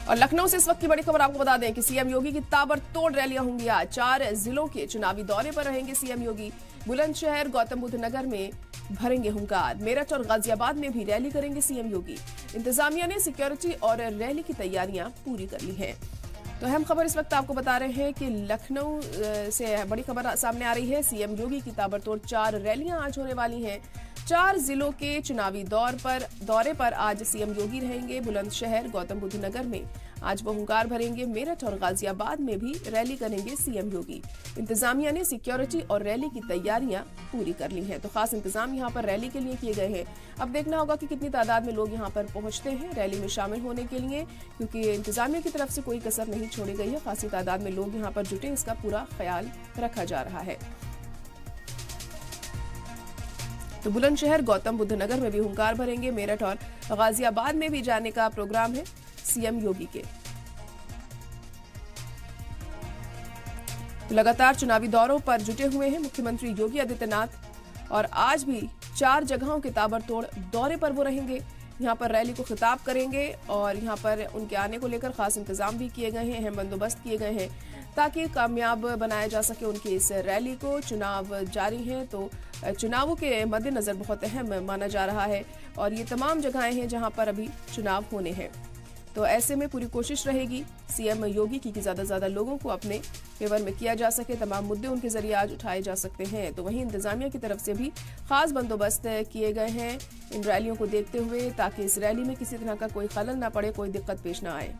और लखनऊ से इस वक्त की बड़ी खबर आपको बता दें कि सीएम योगी की ताबड़तोड़ रैलियां होंगी आज। 4 जिलों के चुनावी दौरे पर रहेंगे सीएम योगी। बुलंदशहर, गौतम बुद्ध नगर में भरेंगे हुंकार। मेरठ और गाजियाबाद में भी रैली करेंगे सीएम योगी। इंतजामिया ने सिक्योरिटी और रैली की तैयारियां पूरी कर ली हैं। तो अहम खबर इस वक्त आपको बता रहे हैं कि लखनऊ से बड़ी खबर सामने आ रही है। सीएम योगी की ताबड़तोड़ 4 रैलियां आज होने वाली हैं। 4 जिलों के चुनावी दौरे पर आज सीएम योगी रहेंगे। बुलंदशहर, गौतम बुद्ध नगर में आज वो हुंकार भरेंगे। मेरठ और गाजियाबाद में भी रैली करेंगे सीएम योगी। इंतजामिया ने सिक्योरिटी और रैली की तैयारियां पूरी कर ली हैं। तो खास इंतजाम यहां पर रैली के लिए किए गए हैं। अब देखना होगा कि कितनी तादाद में लोग यहां पर पहुंचते हैं रैली में शामिल होने के लिए, क्योंकि इंतजामिया की तरफ से कोई कसर नहीं छोड़ी गई है। खासी तादाद में लोग यहां पर जुटे, इसका पूरा ख्याल रखा जा रहा है। तो बुलंदशहर, गौतम बुद्ध नगर में भी हुंकार भरेंगे। मेरठ और गाजियाबाद में भी जाने का प्रोग्राम है सीएम योगी के। तो लगातार चुनावी दौरों पर जुटे हुए हैं मुख्यमंत्री योगी आदित्यनाथ और आज भी 4 जगहों के ताबड़तोड़ दौरे पर वो रहेंगे। यहां पर रैली को खिताब करेंगे और यहां पर उनके आने को लेकर खास इंतजाम भी किए गए हैं, अहम बंदोबस्त किए गए हैं ताकि कामयाब बनाया जा सके उनकी इस रैली को। चुनाव जारी हैं तो चुनावों के मद्देनजर बहुत अहम माना जा रहा है और ये तमाम जगहें हैं जहां पर अभी चुनाव होने हैं। तो ऐसे में पूरी कोशिश रहेगी सीएम योगी की कि ज्यादा से ज्यादा लोगों को अपने फेवर में किया जा सके, तमाम मुद्दे उनके जरिए आज उठाए जा सकते हैं। तो वहीं इंतजामिया की तरफ से भी खास बंदोबस्त किए गए हैं इन रैलियों को देखते हुए, ताकि इस रैली में किसी तरह का कोई खलल ना पड़े, कोई दिक्कत पेश ना आए।